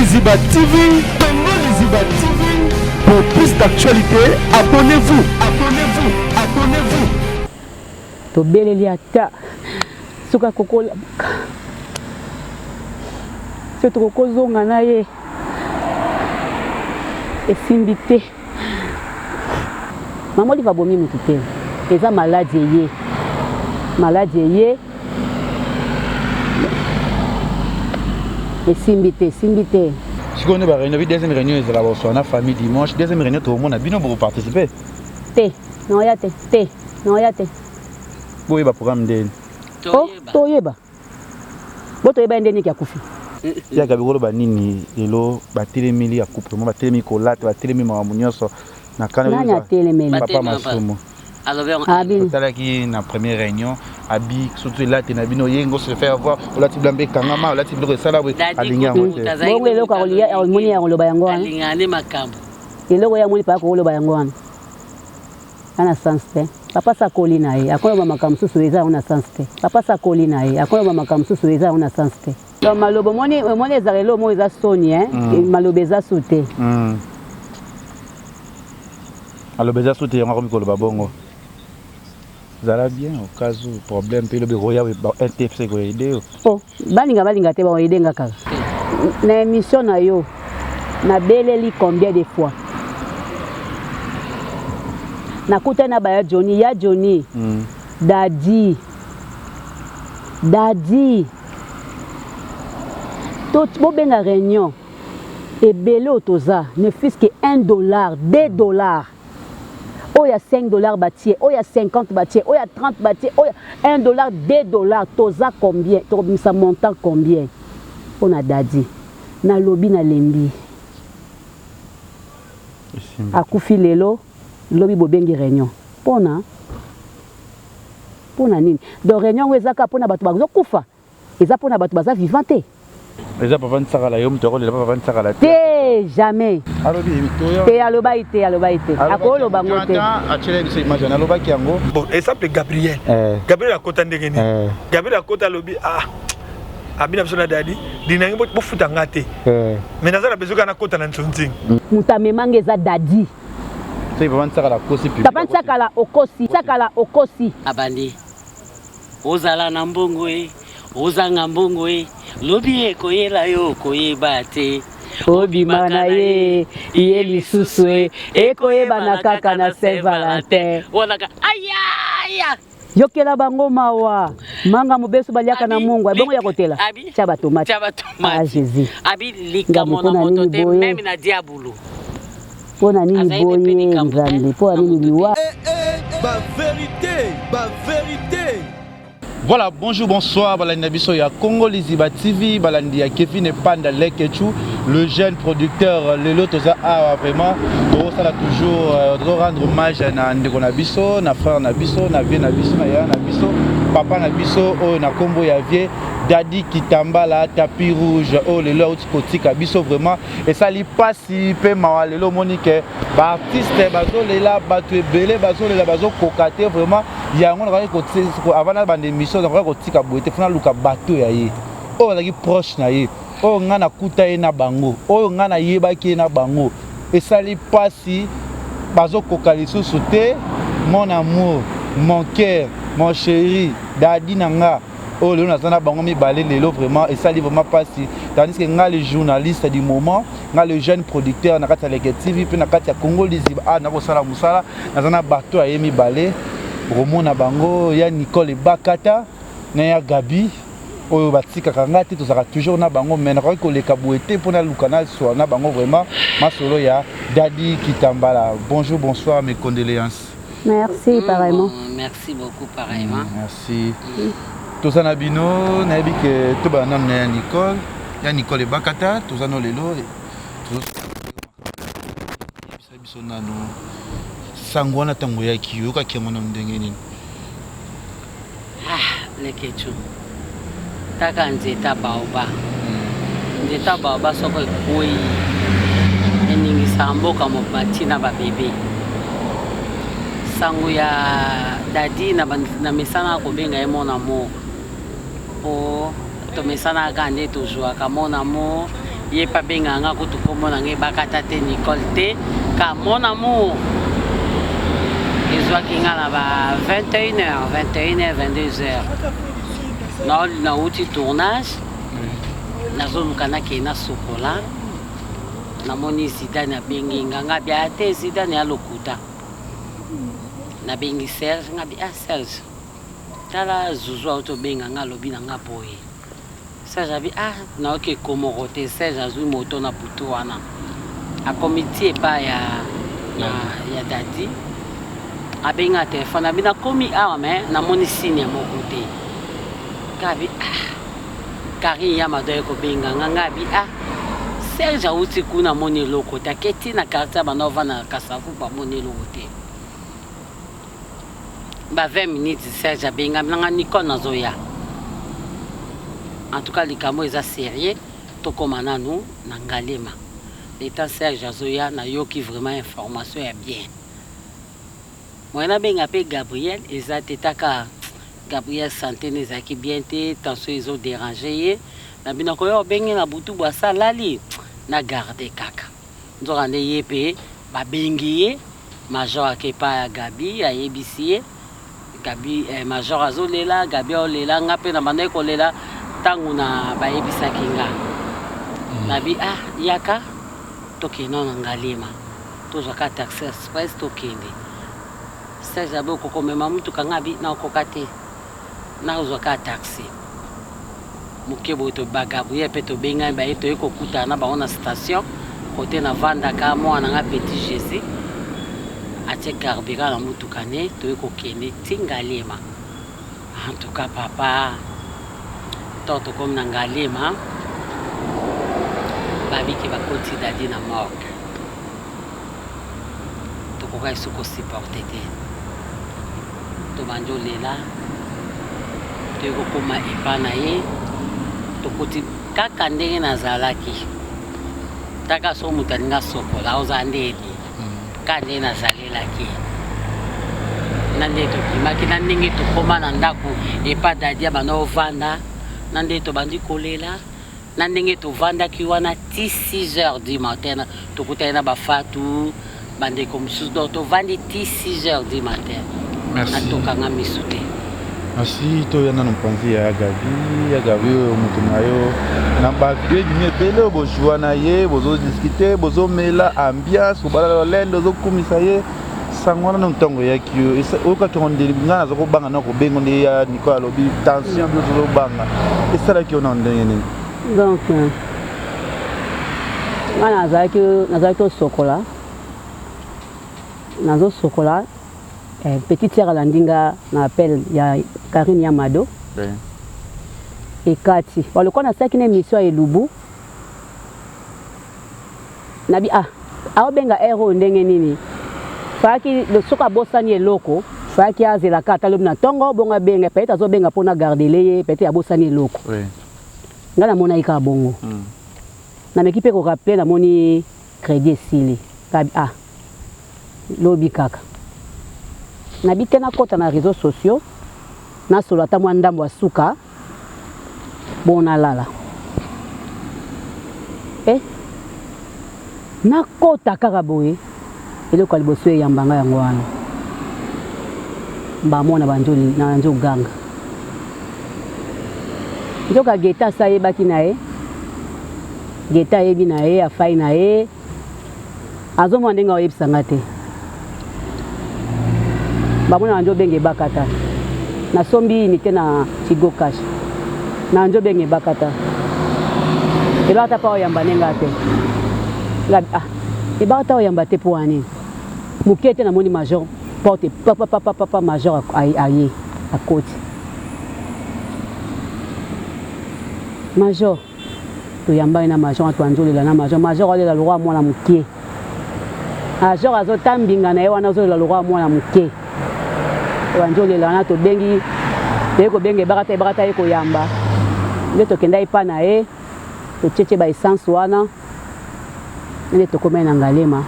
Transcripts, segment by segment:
Liziba TV, Congo Liziba TV. Pour plus d'actualité, abonnez-vous, abonnez-vous, abonnez-vous. To beleliata suka kokola c'est trop kozonga na ye esimbite maman va bomi mutupe eza maladie ye esimbite si on est ba réunion deuxième réunion de la sur na famille dimanche deuxième réunion tout le monde a bino pour participer non ya te boye ba programme de toyeba botoyeba ndeni ki akufi ya kabikolo banini lelo batelemeli ya couple mo batelemi kolate batelemi mamu nyonso na kana nanya telemeli papa masumo abi talaki na première réunion abi surtout là te na bino yengo se faire voir olati blambe kangama olati biloko sala we alinga mote bongo eloko akolia moni ya ngoloba yango wana alingane makambo eloko ya moni pa ko loba yango wana ana sens te papa sa koli na ye akoloba makambo susu eza ona sens te papa sa koli na ye akoloba makambo susu eza ona sens te donc malobo moni ezalelo mo eza soni malobo eza sute aloba eza sute yango komikoloba bongo zala bien au cas où problème pe lobe roya intfc ko aider balinga te ba aider ngaka na émission na yo na beleli combien de fois na kuta na baya Johnny Daddy tout bobenga réunion et belo toza ne fût-ce que $1 $2 oh ya $5 bâtier oh ya 50 bâtier oh ya 30 bâtier oh ya $1 $2 toza combien ça montant combien on a Daddy na lobi na lembi akufi lelo lobi bobengi réunion pona nini donc réunion wezaka pona batu bazo kufa eza pona batu baza vivante eza papa ntsakala yo mtoko le papa ntsakala te jamais alobi mitoyo te aloba ite akoloba ngote achele biso image na loba kiango bon et ça peut Gabriel akota ndengeni Gabriel akota lobi abina biso na Daddy dinangi bo futa ngate mais nazala besoka na kota na ntsonting mutamemanga eza Daddy c'est papa ntsakala kosi puis papa ntsakala okosi abandi ozala na mbongo ozanga mbongo lobi ekoyela yo koyeba te obima na ye iye lisusu ekoyeba na kaka na Saint Valentin wonaka aya yokela bango mawa manga mobeso baliaka na mungu abongo ya kotela chaba tomate Jésus abi likamo na moto te même na diabulu pona nini boye nzambe pona nini liwa ba vérité. Voilà, bonjour, bonsoir, balandi biso ya Congo Liziba TV, balandi ya Kevin Panda Lekechu, le jeune producteur lelo toza vraiment ça là toujours rendre hommage na ndeko na biso, na frère na biso, na vie na biso, na ya na biso, papa na biso o na kombo ya vie Daddy Kitambala tapis rouge oh lelo uti kotika biso vraiment et ça li pasi pe mawa lelo monique ba artiste bazo lela batu ebele bazo lela bazo kokate vraiment yango na ko avant na bande émission na ko tika boete funa luka bato ya ye o bazaki proche na ye o nga na kuta ye na bango o nga na yebaki na bango et ça li pasi bazo kokali susu te mon amour mon cœur mon chéri Daddy nanga oh le nazana bango mi balé lelo vraiment et ça li vraiment passi tandis que nga le journaliste du moment nga le jeune producteur na kati ya Leke TV puis na kati ya Congo Liziba na ko sala musala nazana bato ya mi balé romona bango ya Nicole Bakata na ya Gabi oyo batika kangati to sera toujours na bango mais na ko leka boete pour na lukana so na bango vraiment masolo ya Daddy Kitambala. Bonjour, bonsoir, mes condoléances. Merci pareillement. Merci beaucoup pareillement. Merci. Tous en abino, nabi que tout ba nom na Nicole, ya Nicole Bakata, tous en lelo, tous biso nano sangwana tango ya kiyo ka kemona ndenge nini. Lekechu. Taka nzeta baoba soko koi. Eningi sambo kama batina ba bebe. Sangu ya Daddy na mesana ko benga e mon amour. Oh, to mesana kande toujours ka mon amour ye pa benganga kutu kombo na ngai bakata te Nicole te ka mon amour ezwaki nga na ba 21h 22h na uti tournage nazoluka nakei na sokola namoni Zidane abengi nga bia te Zidane ya lokuta nabengi Serge nga bia Serge tala zuzu autobenga nga lobi na nga boye Serge abi naoke komoko te Serge azwi moto na butu wana akomiti epa ya dadi abenga telefone abi nakomi awa me namoni signe ya moko te kabi kari ya madoye kobenga nga bi Serge auti kuna moni eloko te aketi na quartier bana ovanda na Kasavu bamoni eloko te ba 20 minutes Serge abenga nanga Nicole nazoya en tout cas likambo eza sérieux tokoma nanu na Ngalema l'état Serge azoya na yoki vraiment information ya bien moyena benga pe Gabriel eza tetaka Gabriel santé nezaki bien te tension ezo déranger ye na bina koyo bengi na butu bwa salali na garder kaka nzoka nde ye pe babengi ye major akepa ya Gabi ayebisi ye Gabi major azolela Gabi olela nga pe na bandai kolela tangu na bayebisaki nga nabi yaka tokende na Ngalema tozwaka taxi express tokende Serge abe okokomema mutuka nga bi na okoka te na ozwaka taxi moke boye Gabriel mpe tobengai baye toye kokutana na bango na station kote na vandaka mwana nga Petit Jésus atie carburant na mutuka ne toye kokende ti Ngalema en tout cas papa tokomi na Ngalema babiki bakoti dadi na morgue tokoka esu kosupporte te tobandi olela toye kokoma epa na ye tokoti kaka ndenge nazalaki taka so moto alinga sokola oza ndeni ka ndenge nazalelaki na nde tokimaki na ndenge tokoma na ndako epa dadi ya banda ovanda na nde tobandi kolela na ndenge tovandaki wana ti 6h du matin tokutani na bafatu bandeko mosusu donc tovandi ti 6h du matin natokanga misu te. Merci to yana mpanzi ya Gabi mutu na yo na ba video dimi ebele bojua na ye bozo discuter bozo mela ambiance obala lendo zo kumisa ye sangwana na ntongo ya kiyo oka tonde ngana zo kobanga na kobengo ndi ya Nicole alobi tension zo banga esala ki ona ndenge donc ngana nazaki sokola nazo sokola petite sœur landinga na appel ya Karine Yamado ekati walikuwa na saki na émission ya Elubu nabi aobenga ero ndenge nini faki le soka bosani eloko faki azela kata lobi na tongo bonga benga peut-être azobenga pona garder leye peut-être abosani eloko ngana mona ika bongo na mekipe ko rappeler na moni crédit sili kabi lobi kaka nabite na kota na réseaux sociaux na solo ata mwa ndambo wa suka bona lala na kota kaka boye eloko liboso eyambanga yango wana mbamona banjoli na njo ganga njoka Geta sa yebaki na ye Geta yebi na ye afai na ye azomwa ndenge oyebisanga te bamona njo benge bakata na sombi ni te na Tigo Cash na njo benge bakata elo ata pa oyamba nenga te eba ata oyamba te po wani muke te na moni major porte papa major aye akoti major toyamba na major atwanzolela na major olela lwa mwana muke major azotambinga na ye wana ozolela lwa mwana muke wanjolela wana tobengi teko benge bakata ye koyamba nde tokenda epa na ye tocheche ba essence wana nde tokomai na Ngalema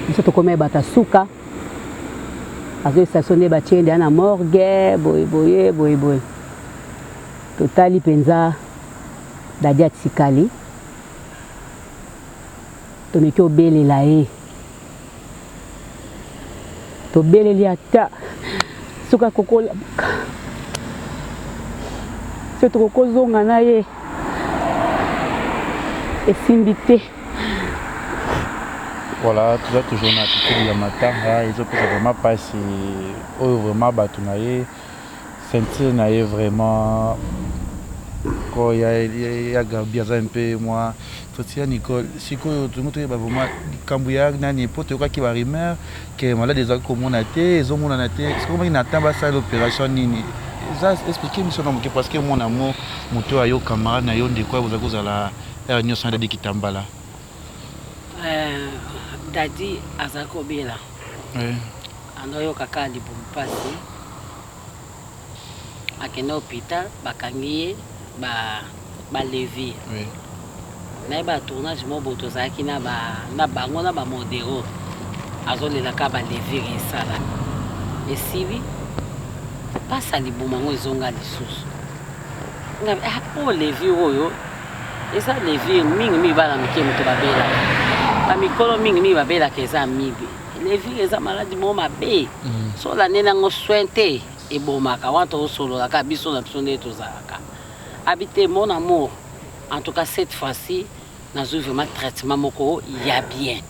biso tokomai bata suka azo stationne batiende na morgue boye totali penza dadi atikali tomeki obelela ye tobeleli ata soki akokola so tokokozonga na ye esimbi te. Voilà, tu as toujours une attitude de matanga, ils ont vraiment passé, vraiment battu naïe, sentir naïe vraiment, quand il y a Gabi un peu moi, tout ça Nicole, si tout le monde est vraiment Cambouya, n'importe quoi qui va arriver, que malade des gens comme on a été, ils ont mon anaté, c'est comment ils n'attendent pas ça l'opération ni. Ça expliquer monsieur non parce que mon amour, mon tour ayo camarade naïe de quoi vous avez la réunion sans de Kitambala. Dadi azako bela. Oui. Andoyo kaka libumpasi. Akena hôpital bakangiye ba levi. Oui. Na ba tournage mo boto zaki na bango na ba modero. Azolela ka ba levi resala. Esibi pasa libumango ezonga lisusu. Ngabe o levi oyo esa levi mingi mi bala mikemo to babela. Mikolo mingi mi babela keza mibi levi eza maladi mo mabe so la nena ngo sointe e bomaka wanto solo la ka biso na biso ndeto zaka habiter mon amour en tout cas cette fois-ci nazo vraiment traitement moko ya bien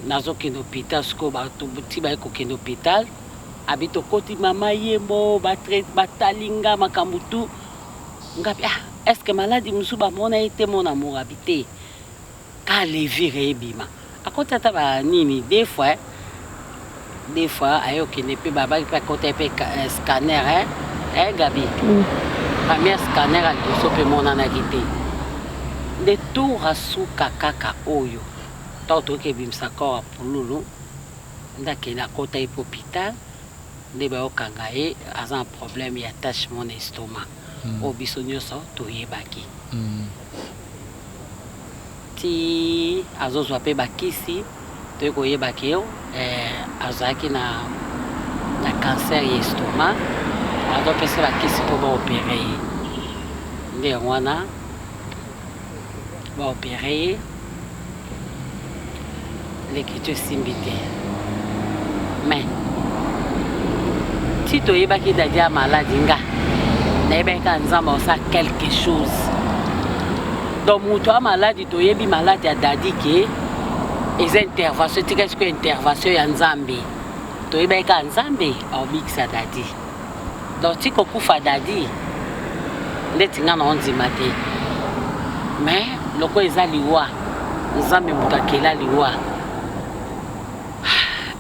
nazo kende hôpital sko ba to buti ba ko kende hôpital habito koti mama yembo ba traite batalinga makambutu ngapi est-ce que maladi musuba mona été mon amour habiter ka levi rebima akota ta ba nini des fois ayo ki ne peut baba pa côté pe scanner Gabi premier scanner a tout so pe mona na kité de tout rasu kaka oyo toto ke bimsa ko pululu ndake la kota hôpital de ba okangaye a un problème ya tâche mon estomac obisonyo so to yebaki ti azozwa pe bakisi to ko yebaki yo azaki na cancer ya estomac ado pesa bakisi po ba opérer nde wana ba opérer l'écriture simbité mais si to yebaki dadia malade nga na yebeka nzamba osa quelque chose. Donc, mon maladie, tu es malade à Dadi qui est intervention, tu qu'est-ce que intervention en Zambie. Tu es bien en Zambie, au mix à Dadi. Donc, tu es à Dadi, tu es en Zimate. Mais, le coup est à l'Iwa, Zambie Moutakela l'Iwa.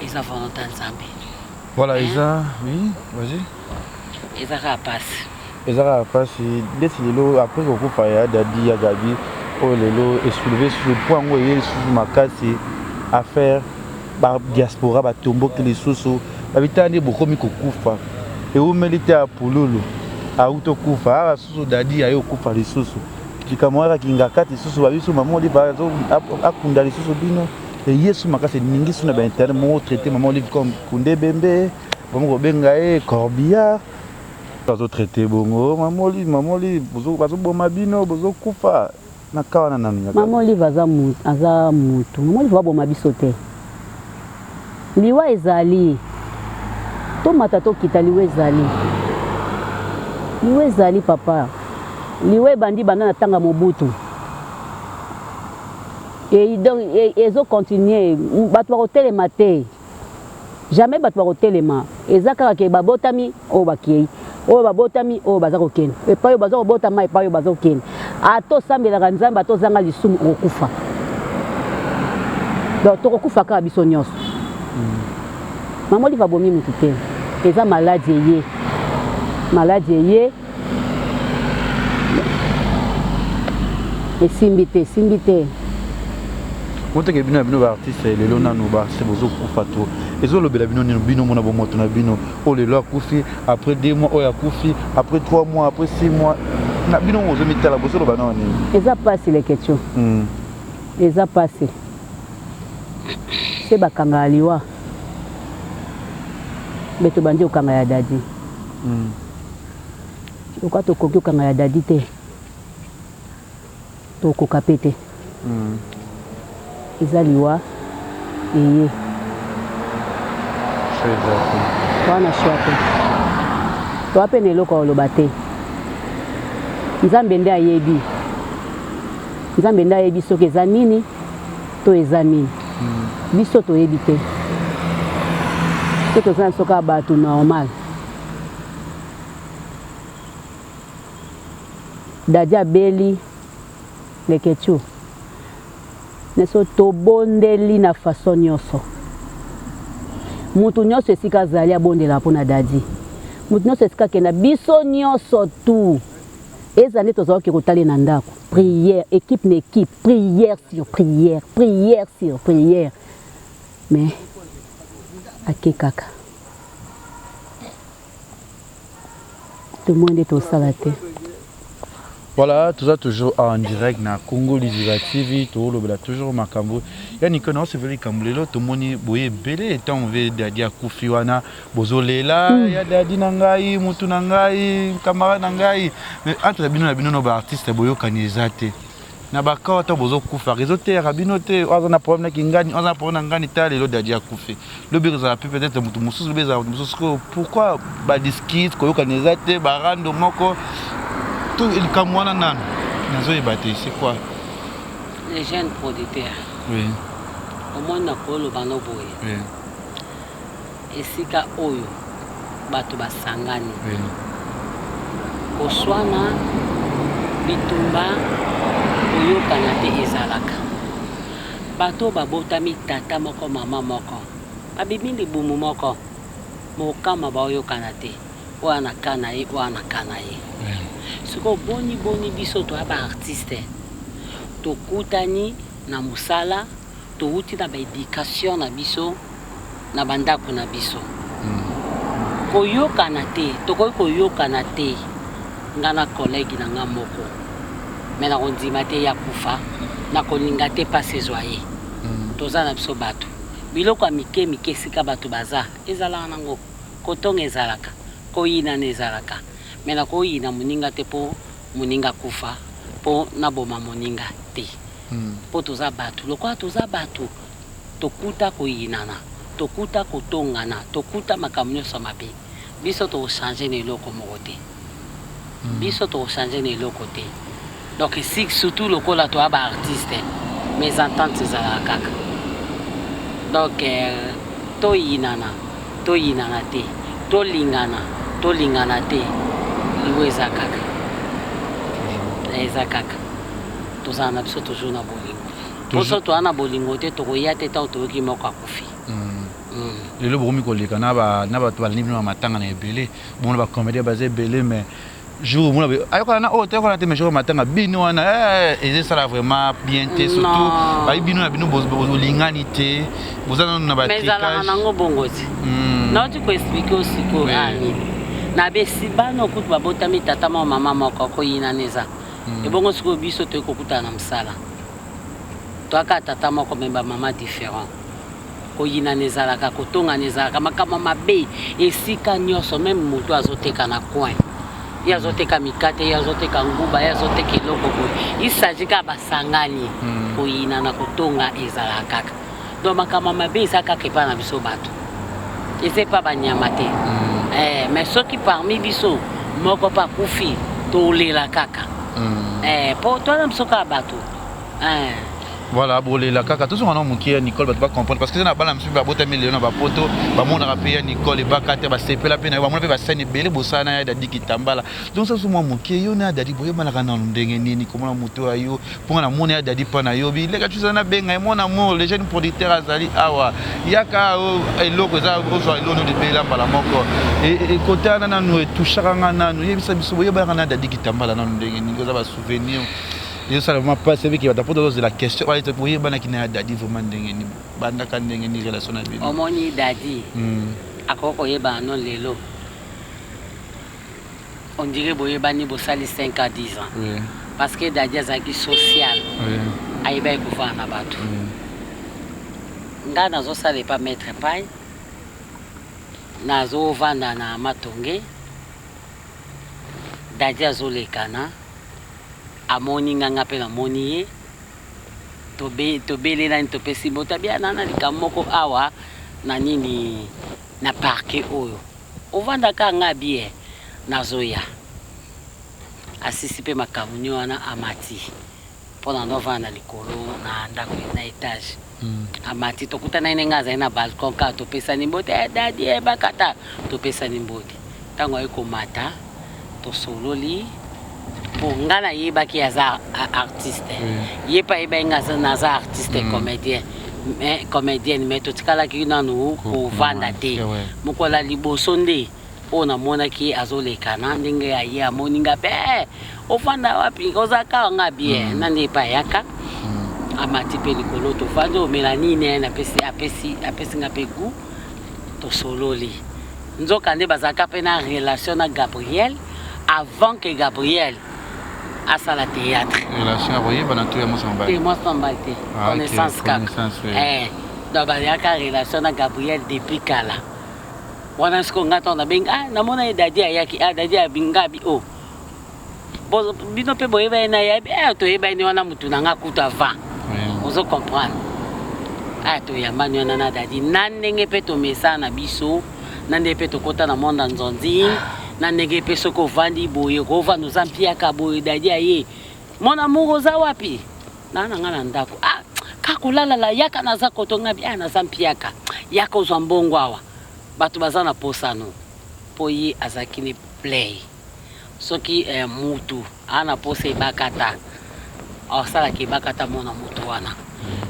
Ils ont volonté en Zambie. Voilà, Isa, oui, vas-y. Isa rapace. Ezara passe dès lelo après qu'on coupe à Dadi à Gabi oh lelo et soulever sur le point où il est sur ma casse à faire par diaspora ba tombo que les soso habitants beaucoup mi kufa et où milité à Pululu à uto kufa à soso Dadi ayo kufa les soso kikamwara kingakati soso ba biso maman li ba zo akunda les soso bino et yesu makase ningi suna ba internet mo traiter maman li comme kunde bembe bon benga e corbillard bazo traité bongo maman li bazo boma bino bazo kufa na kawana na nini maman li aza mutu maman li va boma biso te liwa ezali to mata to kita liwa ezali papa liwa bandi banda na tanga mobutu et donc ezo continuer bato bakotelema te jamais bato bakotelema eza kaka ke babotami o bakei oyo babotami oyo baza kokende epai oyo baza kobotama epai oyo baza kokende atosambelaka nzambe atozanga lisumu okokufa donc tokokufa kaka biso nyonso mama olive abomi mutu te eza maladi eye esimbi te Monte que bino ba artiste lelo nanu ba c'est bozo kufa to ezolobela bino mona bo moto na bino o lelo akufi après 2 mois o ya kufi après 3 mois après 6 mois na bino ozo mitala bozo lo bana nini eza passé les questions eza passé c'est bakanga liwa beto bandi okanga ya Dadi okato koki okanga ya Dadi te tokoka pe te eza liwa eye toa na shwa te toa pe na eloko oloba te nzambe nde ayebi soki eza nini to eza nini biso toyebi te so toza na soki ya bato normal dadi abeli leketu neso tobondeli na façon nyonso mutu nyonso esika azali abondela mpona dadi mutu nyonso esika akenda biso nyonso tu eza nde tozalaki kotali na ndako prière équipe na équipe prière sur prière prière sur prière mais ake kaka tomoin nde tosala te. Voilà, tout ça toujours en direct na Congo Liziba TV, tout le toujours makambo. Ya ni kono se veli kambulelo to moni boye belé étant on veut dadi akufi wana bozolela ya dadi nangai mutu nangai kamara nangai mais entre bino no ba artiste boyo kanizate. Na baka to bozo kufa réseauté rabino te on a problème na kingani on a problème ngani tale lo dadi akufi. Le beza peut-être mutu mususu le beza mususu pourquoi ba diskit ko kanizate ba rando moko il kamwana nan nazo ebate c'est quoi les jeunes producteurs oui au moins na kolo bano boye oui esika oyo bato basangani oui koswana bitumba oyokana te ezalaka bato babotami tata moko mama moko babimi libumu moko mokama baoyokana te wana kana ye wana kana ye siko boni biso to aba artiste to kutani na musala to uti na ba éducation na biso na bandako na biso koyokana te to koyokana te ngana collègue na nga moko mena ondima te ya kufa na kolinga te passe joye toza na biso bato biloko ya mike sika bato baza ezalaka nango kotonga ezalaka koyina nezalaka mena koyina muninga te po muninga kufa po naboma muninga te po toza bato lokola toza bato tokuta koyinana tokuta kotongana tokuta makambo nyonso mabe biso tochange na eloko moko te biso tochange na eloko te donc surtout lokola toa ba artiste mes ententes ezalaka kaka donc toyinana te tolingana te liwe eza kaka tozala na biso toujours na bolingo poso toa na bolingo te tokoya te ntango toyoki moko akufi lelo bokomi koleka na bato balini bino bamatanga na ebele bomona bacomédien baza ebele mais jour mona ayokola na oyo toyokola te mais jour matanga bino wana ezesala vraiment bien te surtout bayi bino na bino bolingani te boza nano na batricage mais ezalaka nango bongo te nauti koexplike osiko ani na besi bana okutu babotami tata moko mama moko koyinana eza ebongo sikoyo biso toyei kokutana na mosala toyaka tata moko me bamama différent koyinana ezalaka kotongana ezalaka makambo mabe esika nyonso meme moto azoteka na coin ye azoteka mikate ye azoteka nguba ye azoteka eloko boye isaji kaka basangani koyinana kotonga ezalaka kaka donc makambo mabe eza kaka epa na biso bato eza epa banyama te mais soki parmi biso moko pa kufi tolela kaka po toana biso kaka bato voilà bolela kaka tout on a moki Nicole va comprendre parce que c'est na bala msubi ba bota million na ba poto ba mona rapé Nicole ba kate ba sepela pe na ba mona pe ba sani bele bosana ya dadi kitambala donc ça souvent moki yo na dadi boye mala kana ndenge nini komona moto ayo ponga na mona ya dadi pa na yo bi lega tuza na benga mona mo les jeunes producteurs azali awa yaka eloko za ozo elono de bela bala moko et kotana na no touchaka ngana no yebisa biso boye ba kana dadi kitambala na ndenge nini za ba souvenir. Et ça vraiment pas c'est qui va poser la question ouais tu pourrais bana qui na dadi vraiment ndenge ni banda ka ndenge ni relation na bino omoni dadi akoko yeba non lelo on dirait boyeba ni bosali 5 à 10 ans parce que dadi azaki social ayeba kufa na bato nga nazo sala pas mettre paille nazo vanda na matonge dadi azolekana amoni nganga pe na moni tobele na topesi mbota bia nana likamoko awa na nini na parke oyo ovanda ka nga bie nazoya asisi pe makamuni wana amati pona novanda likolo na ndako na etage amati tokutana ine ngaza na balcon ka topesa ni mbote dadi bakata topesa ni mbote tango ayiko mata to sololi pour ngana yeba ki aza artiste yepa yeba ngaza naza artiste comédienne mais to tikala ki nanu ko vanda te mukola liboso nde ona mona ki azoleka na ndenge ya ye moninga pe ofanda wapi kozaka nga bien nande pa yaka amati pe likolo to fando melanine na apesi nga pe gu to sololi nzoka nde bazaka pe na relation na Gabriel avant que Gabriel a la théâtre. Relation à voyer pendant tout le monde s'emballe. Moi s'emballe. Connaissance cap. Donc il y a une relation à Gabriel depuis kala. Wana ce qu'on attend na benga na mona dadi ayaki dadi abinga bi o. Bon bino pe boye ba na ya bi to yeba ni wana mutu na nga kuta va. Ozo comprendre. To ya manu na dadi nandenge pe to mesa na biso nande pe to kota na monde nzonzi. Na nege pe soko vandi boye rova nous ampiaka boye dadi aye mon amour oza wapi na ngana ndako kakolala la yaka na za kotonga bi na zampiaka yaka ozwa mbongo awa bato bazana posano poyi azakini play soki mutu ana pose bakata osala ki bakata mona mutu wana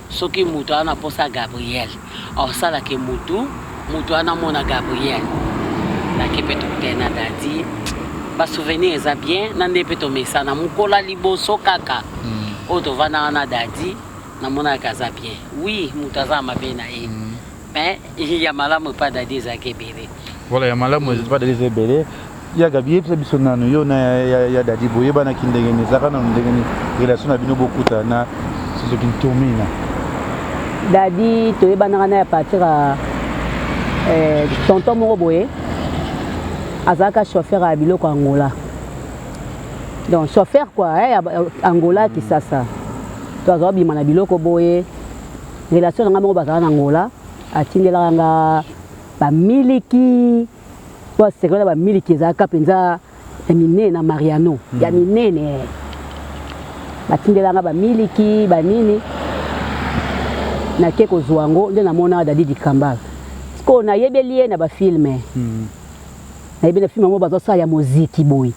soki mutu ana posa Gabriel osala ki mutu ana mona Gabriel na kepeto tena dadi ba souvenir eza bien na nde peto mesa na mukola liboso kaka oto vana na dadi na mona kaza bien oui mutaza mabe na ye mais il y a malamu pas dadi eza kebele voilà ya malamu pas dadi eza kebele ya Gabriel pe biso nanu yo na ya dadi boye bana kindenge ne zaka na ndenge ni relation na bino bokuta na c'est ce qui tomina dadi to yebana na ya partir tonton moko boye azaka chauffeur à biloko Angola. Donc chauffeur quoi, Angola qui ça. To azo bi mana biloko boye. Relation nga mo bazana Angola, atindela nga ba miliki. Kwa sekolo ba miliki zaka penza mine na Mariano. Ya minene. Batindela nga ba miliki, ba nini. Na keko zwango nde na mona dadi di Kambala. Sko na yebelie na ba filme. Na yebena film mo bazosa ya muziki boy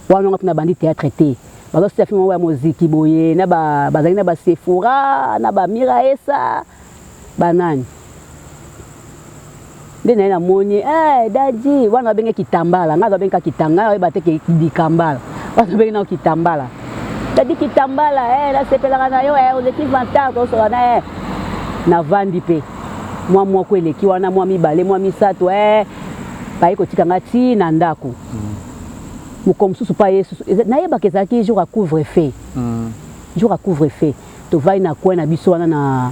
wana nga tuna bandi théâtre te bazosa film mo ya muziki boy na bazali na ba Sephora na ba Miraesa banani ndena na moni dadi wana benga kitambala nga benga kitanga ba te ki Kambala wana benga na kitambala dadi kitambala la sepela na yo on est inventaire ko so na vandi pe moi ko eleki wana moi mibale moi misato baye kotika ngati na ndako mukomsusu pa yesu na yeba kezaki jour à couvre-feu jour à couvre-feu to vai na kwa na biso wana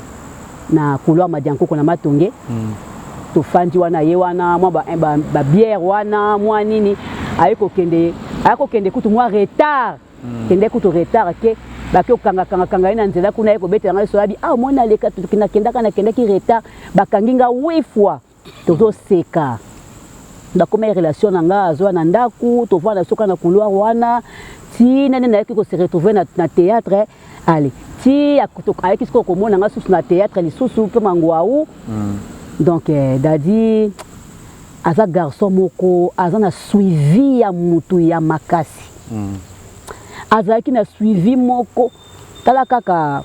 na couloir madiankoko na matonge to fandi wana ye wana mwa ba bière wana mwa nini ayeko kende kutu mwa retard kende kutu retard ke baki okanga ina nzela kuna yeko betela ngalo so abi mona leka kenda ki retard bakanginga 8 fois tozo seka ndakoma relation nanga azwa na ndaku to voir na soka na couloir wana ti nene na yaki ko se retrouver na théâtre allez ti ayaki ko komona nga susu na théâtre lisusu pe mangwaou donc dadi aza garçon moko aza na suivi ya mutu ya makasi azaki na suivi moko tala kaka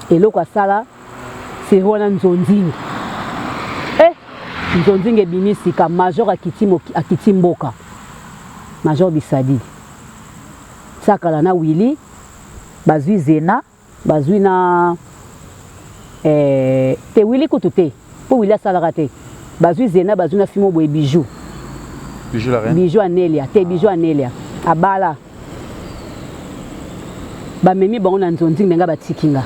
eloko asala c'est wana nzonzingi nzonzinge bimisika major akiti mboka major Bisadi sakala na Willy bazwi Zena bazwi na te Willy kutu te po Willy asalaka te bazwi Zena bazwi na fimo boye bijou la reine bijou Anelia te bijou Anelia abala bamemi bango na nzonzinge nenga batikinga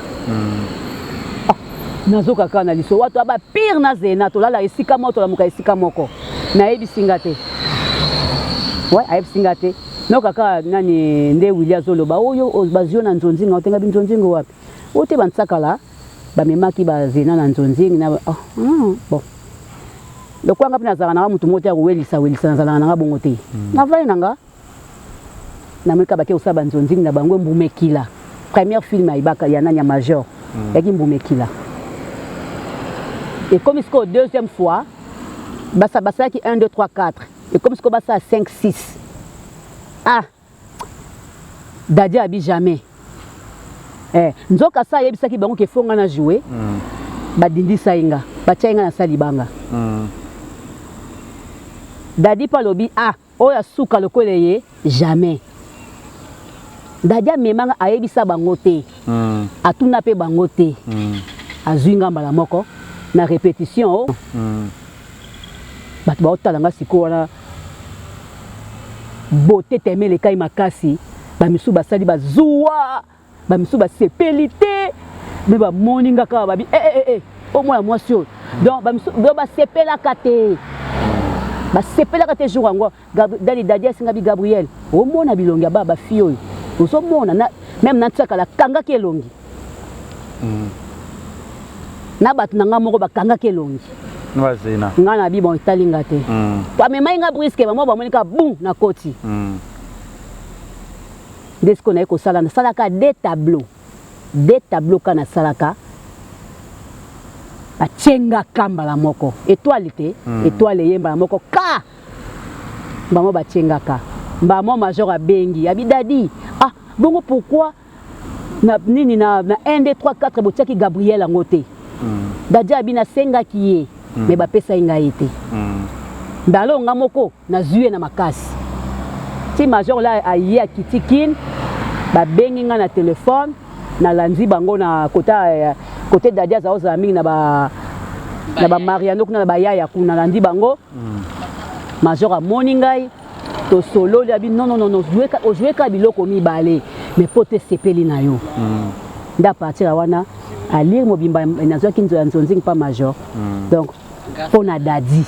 nazoka kana liso watu aba pire na Zena to lala esika moto la muka esika moko na ebi singate ouais ayebi singate no kaka nani nde William Zoloba oyo bazio na nzonzinga otenga binzonzinga wapi ote bansakala bamemaki bazena na nzonzinga na bon donc kwanga pina zana na mutu mota welisa na zana na bongo te na vai nanga na meka bake usaba nzonzinga na bango mbumekila première film aibaka ya nani ya major yaki mbumekila et comme jusqu'au deuxième fois basa qui 1 2 3 4 et comme jusqu'au basa 5 6 Daddy abi jamais nzoka sa yebisa ki bango ke fonga na jouer badindi sainga bachainga na salibanga Daddy palobi oya suka lokoleye jamais Daddy memanga ayebisa bango te atuna pe bango te azuinga mbala moko na répétition bat ba otalanga sikola beauté temele kai makasi ba misu basali bazuwa ba misu basepelité me ba moninga ka babi au moins moi sur donc ba misu ba sepela kate jour ngo dali Daddy singa bi Gabriel o mona bilongi ba fio oso mona na même na tsaka la kanga ke longi na bat nanga moko ba kanga ke longi Wazena. Ngana bi bon italinga te. Kwa mema inga briske ba mo ba monika boum na koti. Desko na eko sala na salaka des tableaux kana salaka. A chenga kamba la moko. Étoile te, étoile yemba la moko ka. Ba mo ba chenga ka. Ba mo major a bengi, abi Daddy. Bongo pourquoi na nini na 1 2 3 4 botiaki Gabriel ngote. Daddy abi na senga kiye. Mais ba pesa inga été ndalo ngamoko na zué na makasi ti major la ayi akitikin ba bengi nga na téléphone na lanzi bango na côté Daddy azaoza mingi na ba Mariano kuna na ba yaya kuna lanzi bango major a moningai to solo ya bi non jouer ka biloko mibale mais pote sepeli na yo nda partir wana à lire mobimba nazo kinzo ya nzonzinga pa major donc on a Daddy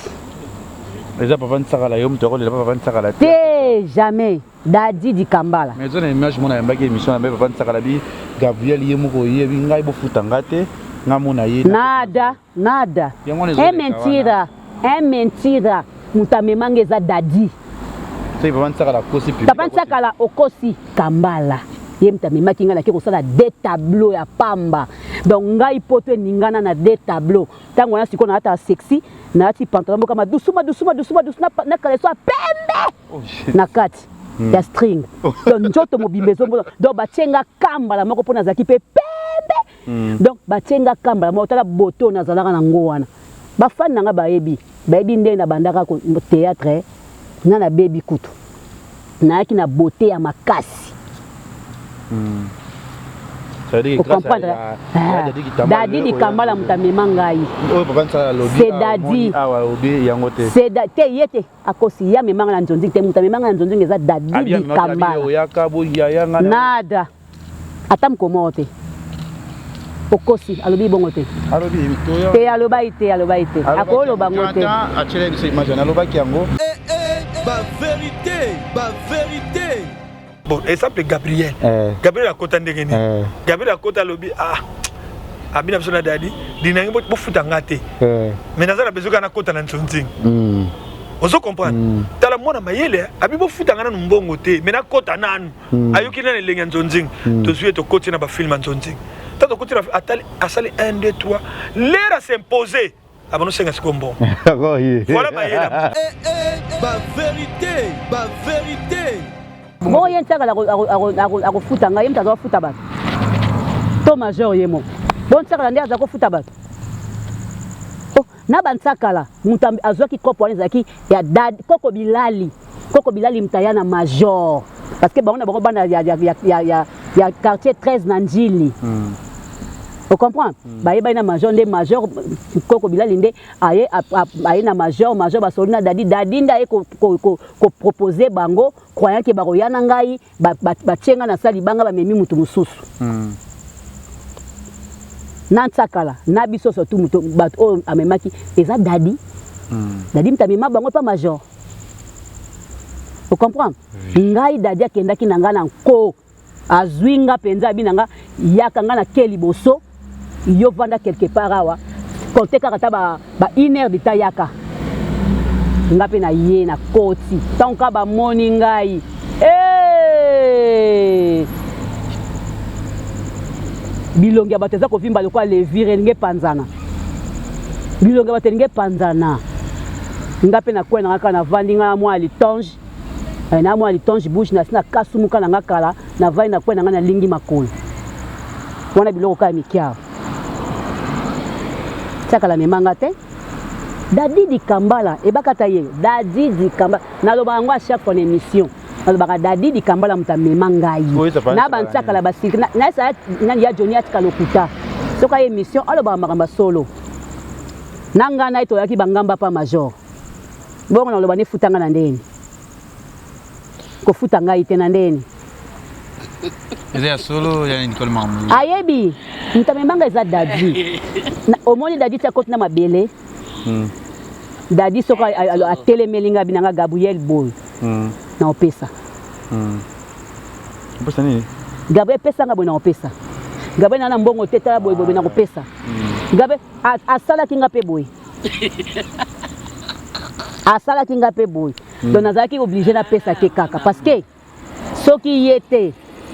déjà papa nsakala yo mtoro le papa nsakala te jamais Daddy di Kambala mais zone image mona yambaki émission na papa nsakala bi Gabriel yemoko yebi ngai bo futanga te ngamona ye nada mentira mutamemanga za Daddy c'est papa nsakala kosi papa nsakala okosi Kambala yemta memaki ngana ke kosala des tableaux ya pamba donc ngai poto ningana na des tableaux tango na sikona ata sexy na ati pantalon kama dusuma na kaleso pembe na kati ya string donc njoto mobimbezo donc bachenga kamba la moko pona zaki pe pembe donc bachenga kamba la moko tala boto na zalaka na ngo wana ba fan nanga bayebi nde na bandaka ko théâtre na baby kutu na yaki na beauté ya makasi. Vous comprenez? Daddy di Kambala mutamema ngai. C'est Daddy. C'est Daddy yete akosi ya memanga na nzonzi te mutamema na nzonzi eza Daddy di Kambala. Nada. Atam komote. Okosi alobi bongo te. Alobi toya. Te aloba ite. Akolo bango te. Achele biso image na aloba kiango. Ba vérité. Bon, exemple Gabriel. Gabriel a kota ndengeni. Gabriel a kota lobi abina biso na Daddy dinangi bo futa ngate. Mais nazala bezuka na kota na ntsonting. Ozo comprendre. Tala mona mayele abi bo futa ngana mbongo te. Mais na kota nanu. Ayuki na lenga ntsonting. To suite to koti na ba film ntsonting. Tato koti na atali asali 1 2 3. L'air à s'imposer. Abano senga sikombo. Voilà mayele. Ba vérité. Bon yen tsaka ako futa nga yem tazo futa bat. To major yemo. Bon tsaka ndia zako futa bat. Oh na bantsakala mutambi azwaki kopo wana zaki ya Daddy Koko Bilali mtayana major parce que bango bana ya quartier 13 na Njili. Vous comprenez? Baye na major nde major Koko Bilali nde aye na major basoli na Daddy nda ko proposer bango croyant que bako yana ngai ba tchenga na sali banga ba memi mutu mususu. Na tsakala na biso surtout mutu bat o amemaki eza Daddy. Daddy mtamema bango pa major. Vous comprenez? Ngai Dadi akendaki nanga na nko. Azwinga penza binanga yakanga na keli boso. Yo vanda quelque part awa. Compte kaka ba 1 heure de tayaka. Ngape na ye na koti. Tanka ba moni ngai. Eh! Bilongi abateza ko vimba lokwa levire nge panzana. Bilongi abatenge panzana. Ngape na kwena ngaka na vandinga mwa litonge. Na mwa litonge bouche na sina kasumuka na ngakala na vai na kwena ngana lingi makolo. Wana biloko ka mikia. Saka la memanga te. Dadi di Kambala ebakata ye. Dadi di Kambala na loba ngwa chaque fois émission. Na loba Dadi di Kambala muta memanga yi. Na bantsaka la basik na sa nani ya Johnny atika lokuta. Soka émission aloba makamba solo. Nanga na ito yaki bangamba pa major. Bongo na loba ni futanga na ndeni. Ko futanga ite na ndeni. Eza solo ya Nicole Mamu. Ayebi, ntamemanga eza Dadi. Omoni Dadi tia koti na mabele. Dadi soka a telemelinga binanga Gabriel Boy. Na opesa. Opesa nini? Gabriel pesa nga boy na opesa. Gabriel na mbongo teta boy boy na opesa. Gabriel asala kinga pe boy. Asala kinga pe boy. Donc nazaki obligé na pesa ke kaka parce que soki yete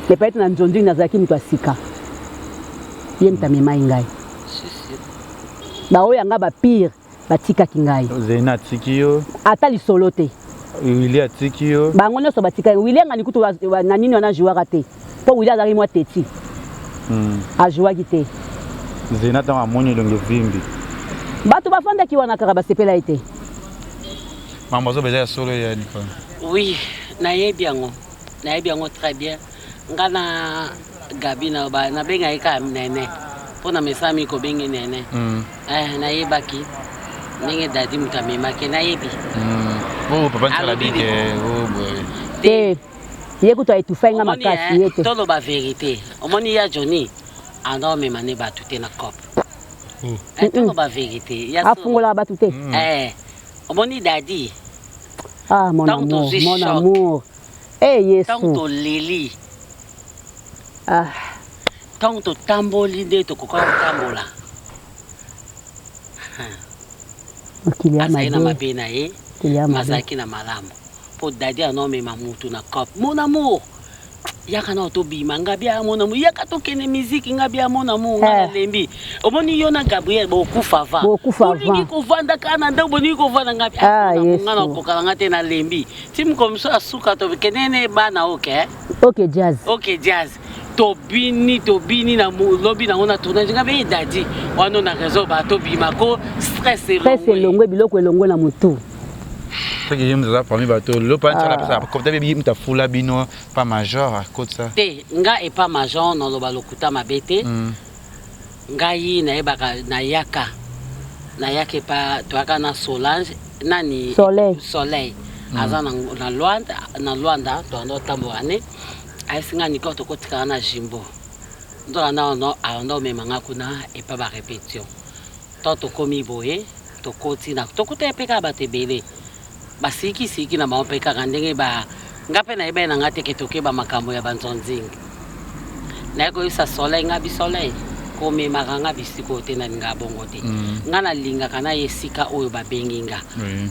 le peut-être na nzondi nazaki mtu asika. Yenta mema ngai. Ba oya nga ba pire batika kingai. Zena tikio. Ata lisolo te. William tikio. Bango nyonso batika. William ngani kutu na nini wana joueur te. Po William azali mwa teti. A joueur te. Zena ta amoni longe vimbi. Bato bafanda ki wana kaka basepela ite. Maman zo beza solo ya Nicole. Oui, nayebi yango très bien. Ngana Gabi na ba na benga eka nene. Pona mesami ko bengi nene. Nayebaki. Ninge Dadi mutamema ke nayebi. Oh papa ntala bike. Oh boy. Te. Yekuto etufa nga makasi yete. Tolo ba vérité. Omoni ya Johnny. Ando me mane ba tuté na cop. Tolo ba vérité. Ya afungola ba tuté. Omoni Dadi. Ah mon amour, mon amour. Eh Yesu. Tanto lili. Ah. Tanto tamboli de to koka tambola. Kilia na mabena ye. Mazaki na malamu. Po Dadi anome mamutu na cop. Mon amour. Yaka na otobi mangabia mon amour. Yaka to kene musique ngabia mon amour ngana lembi. Omoni yona Gabriel boku fava. Olingi ko vanda kana ndo boni ko vanda ngabia. Ngana ko kala ngate na lembi. Tim comme ça asuka to kenene bana okay. Okay jazz. Okay jazz. Tobini na lobby na ona tournage ngabe Dadi. Wano na réseau ba tobi mako stress elongwe. Stress elongwe biloko elongwe na mutu. Parce que yemu za parmi bateau le pan la pesa comme tu bi mta fula bino pas major à côté ça. Te nga e pas major na lo balokuta mabete. Nga yi na ebaka na yaka. Na yake pa toaka na Solange nani Soleil. Aza na Luanda to ndo tamboane. Aisinga niko to kotika na Jimbo. Ndo ando memanga kuna e pa ba répétition. Toto komi boye to kotina to kote peka batebele. Basiki na maopeka kandenge ba ngape na ibe na ngate ketoke ba makambo ya banzonzingi. Na ko isa Soleil ngabi Soleil ko me maganga bisiko te na ngabongo te. Ngana linga kana yesika oyo ba benginga.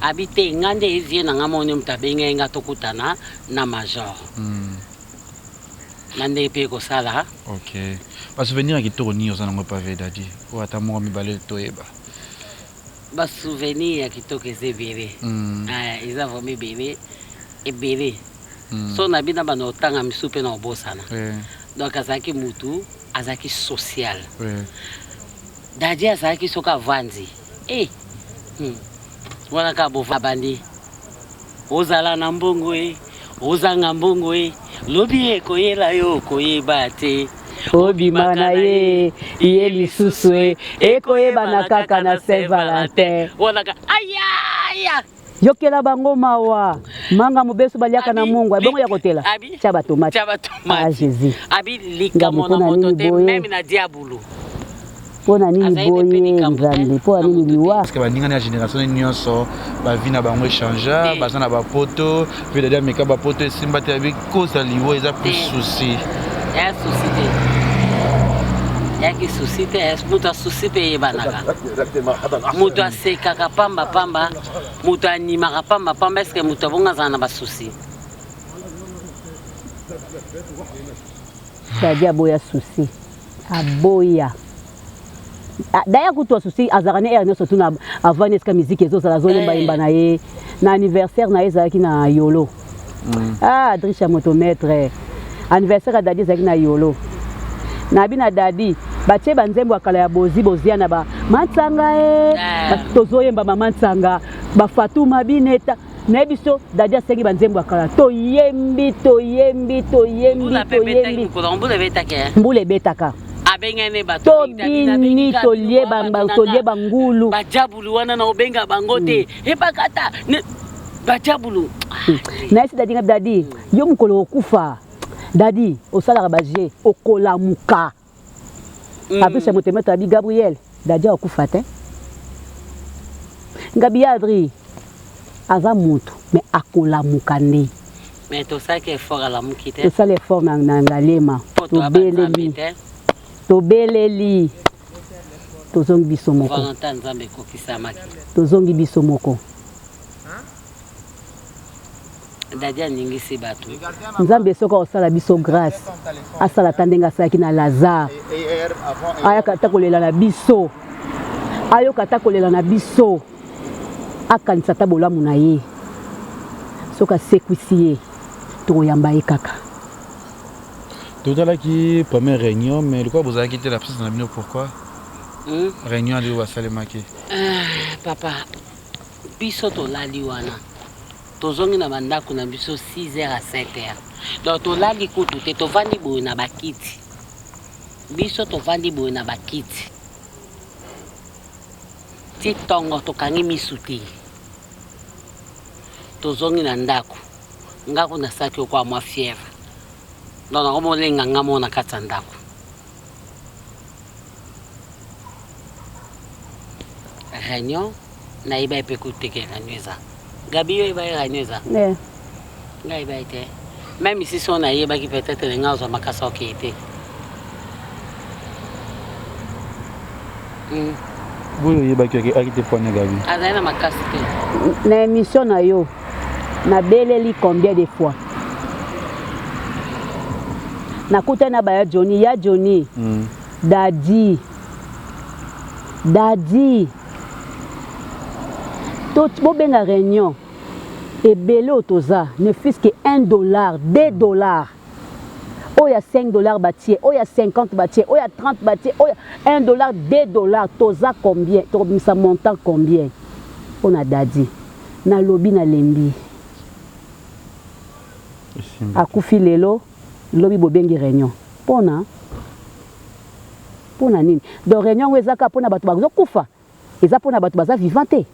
Abite ngande evie na ngamoni mtabenga nga tokutana na major. Nande pe ko sala. OK. Pas souvenir qui tourni aux anango pavé Dadi. O atamo mi balé toeba. Ba souvenir ya kitoke zebere. Iza vomi bere e bere. So na bina bana otanga misupe na obosana. Donc azaki mutu, azaki social. Dadi azaki soka vanzi. Wana ka bova bandi. Ozala na mbongo ozanga mbongo lobi koyela yo koyeba te. Obi mana ye yeli suswe ekoyeba na kaka na Saint Valentin. Wana ka aya. Yokela bango mawa. Manga mubesu baliaka na Mungu. Bongo ya kotela. Chaba tomate. Ah Jésus. Abi lika mona moto te même na diabulu. Pour nani boye nzambe pour nani liwa parce que baninga na génération nyonso ba vie na bango changer bazana ba poto puis d'ailleurs meka ba poto simba te avec cause liwo eza plus souci ya société ya ki société es muta société banaka muta sekaka pamba pamba muta animaka pamba pamba est-ce que muta bonga zana ba souci Dadi aboya souci aboya d'ailleurs kuto souci azarane erne surtout na avant eska musique ezo sala zo lemba imba na ye na anniversaire na ezaki na yolo Adrisha motomètre anniversaire dadi ezaki na yolo na bina dadi batie banzembo akala ya bozi boziana ba matsanga tozoyemba mama ntsanga ba Fatuma bineta na biso dadi asengi banzembo akala toyembi mbule betaka abengane bato bini tolieba ngulu bajabulu wana na obenga bango te ebakata bajabulu na esi dadi dadi yo mukolo okufa dadi osalaka baje okolamuka apesa motemeto abi Gabriel dadi okufa te ngabi Adri aza mutu mais akolamuka nde mais to ça que fort à la mukite to ça les fort na ngalema tobeleli tozongi biso moko tozongi biso moko dadia ningisi bato nzambe soka osala biso grâce asala tandenga asalaki na Lazare ayaka kolela na biso ayoka kolela na biso akanisa ta bolamu na ye soka sekwisi ye toyamba ye kaka. Tout à l'heure qui première réunion, mais le quoi vous avez quitté la piste dans la minute pourquoi? Réunion de Wasalemaki. Papa, biso to lali wana. Tozongi na bandako na biso 6h à 7h. Donc to lali kutu te to vandi boye na bakiti. Biso to vandi boye na bakiti. Ti tongo to kangi misuti. Tozongi na ndako. Ngako na saki kwa mwa fièvre. Donc on a lenga ngamo na katandako. Réunion na iba epekuté ke réunion. Gabi yo iba réunion. Nga iba été. Même si on a iba qui peut-être lenga zo makasa qui était. Vous iba qui a été pour Gabi. Azana makasa te. Na émission na yo. Na beleli combien de fois? Nakuta na baya Johnny ya Johnny Daddy tout bobenga réunion et bello toza ne fût-ce que $1 $2 oh ya $5 bâtier oh ya 50 bâtier oh ya 30 bâtier oh ya $1 $2 toza combien ça montant combien on a Daddy na lobi na lembi akufi lelo lobi bobengi réunion pona nini donc réunion wezaka pona bato bazo kufa eza pona bato baza vivante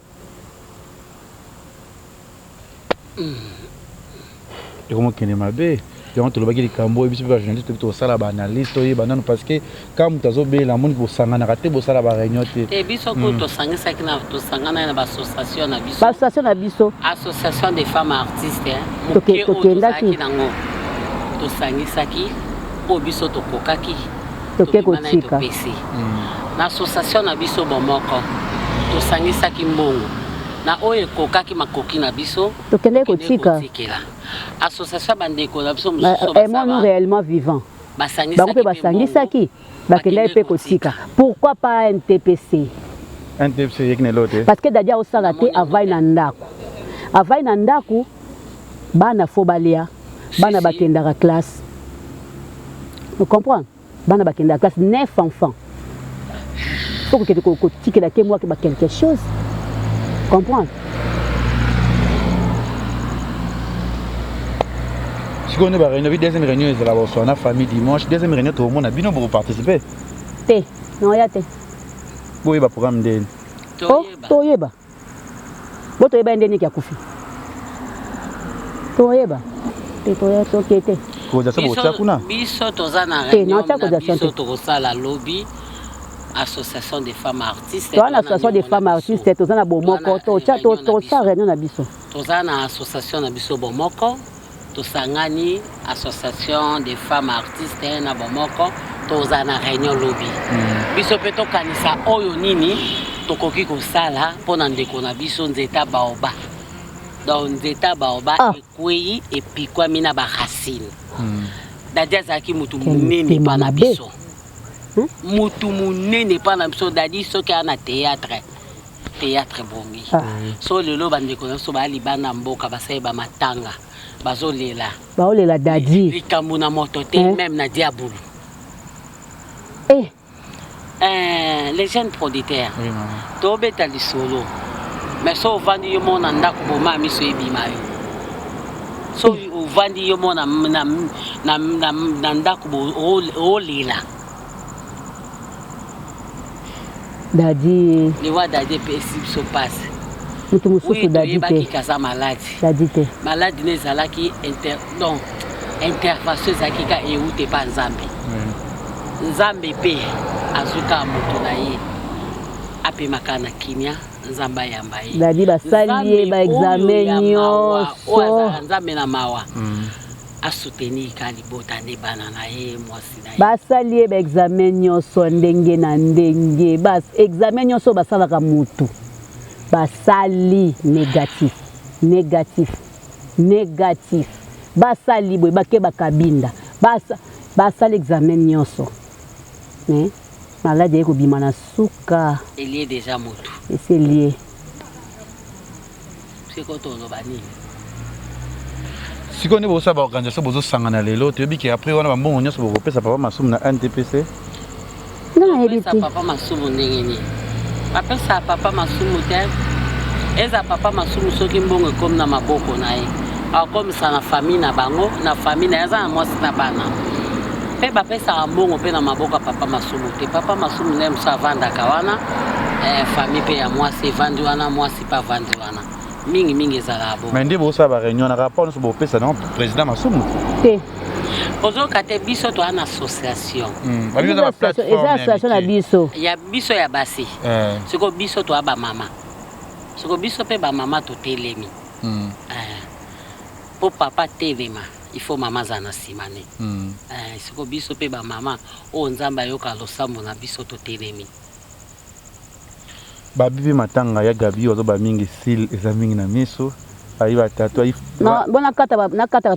et comment kene mabe donc to lobaki likambo biso ba journaliste to sala ba analyste oyi banano parce que comme tazo be la monde ko sangana kate bo sala ba réunion te et biso ko to sangisa ki na to sangana na ba association na biso association des femmes artistes to kendaki nango to sangisaki po biso to kokaki to ko tika na association na biso bomoko to sangisaki mbongo na oye kokaki makoki na biso to kende ko tika association bandeko na biso nous réellement vivant basangisaki bakenda pe ko tika pourquoi pas un TPC yeknelote parce que dadia osala te avai na ndako bana fobalia bana bakendaka classe vous comprenez bana bakendaka classe 9 enfants faut que tu tikela ke moi que ba quelque chose comprendre si on est ba réunion deuxième réunion de la bosse na famille dimanche deuxième réunion tout le monde a bino pour participer te non ya te boye ba programme de toyeba boto yeba ndeni ki akufi toyeba te toya tokete ko za sabo cha kuna biso toza na réunion biso to sala lobby association des femmes artistes. Toi, l'association des femmes artistes, tu as un bomoko, tu as réunion na biso. Tu as une association na biso bomoko, tu as une association des femmes artistes na bomoko, tu as une réunion lobby. Biso pe to kanisa oyo nini, to koki ko sala pona ndeko na biso nzeta baoba. Donc nzeta baoba ekwei epikwa mina ba racine. Dadia zaki mutu munene pa na biso. Mutu munene pa na biso dadi soki ana théâtre bongi. So lelo bande ko so ba libana mboka basai ba matanga bazolela. Baolela dadi. Likambo na moto te même na diabulu. Les jeunes producteurs. To beta li solo. Mais so vandi yo mona ndako boma miso ebima yo. So vandi yo mona na ndako bo lila. Dadi. Les voix dadi possible se passe. Mutu mususu dadi te. Qui kasa malade. Dadi te. Malade ne zalaki interfaceuse akika e ute pa nzambe. Nzambe pe azuka mutu na ye. Ape makana kinya nzamba yamba ye. Dadi basali ba examen nyonso. Nzambe na mawa. A soutenir Kalibota ne banana ye mwasi na ye. Basali ba examen nyonso ndenge na ndenge. Bas examen nyonso basalaka mutu. Basali négatif. Basali boy bake bakabinda. Basali examen nyonso. Malade ko bima na suka. Il est déjà mutu. Et c'est lié. C'est quoi ton bani? Si on est aussi à l'organisation, vous avez sangana lelo, tu dis qu'après on a un bon on y a sur ça papa masum na NTPC. Non, il ça papa masum ndengeni. Papa ça papa masum hotel. Eza papa masum soki mbongo comme na maboko na ye. A comme ça na famille na bango, na famille na eza na mwasi na bana. Pe papa ça mbongo pe na maboko papa masum te. Papa masum nem sa vanda kawana. Famille pe ya mwasi vandi wana mwasi pa vandi wana. Mingi ezala bo. Mais ndi bosa ba réunion na rapport sur bo pesa non président Masumu. Te. Ozo kate biso to ana association. Ba biso na plateforme. Association na biso. Ya biso ya basi. Siko biso to aba mama. Siko biso pe ba mama to telemi. Po papa telema, il faut mama zana simane. Siko biso pe ba mama o nzamba yoka losambo na biso to telemi. Babibi matanga ya gabi ozo ba mingi sil eza mingi na miso ayi batatu ayi non bona kata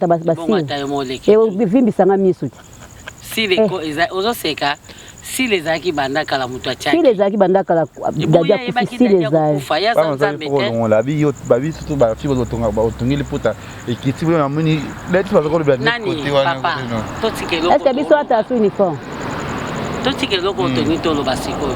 basi bon atayo moleki e vimbi sanga miso si les ko eza ozo seka si les aki bandaka la mutu achaki si les aki bandaka la dadia kufi si les ai faya za nzambe te la bi yo babi surtout ba fi bozo tonga ba otungi liputa e kiti bo na muni leti ba ko le bien côté wana to tikelo est-ce que biso ata su uniforme to tikelo ko tongi to lo basiko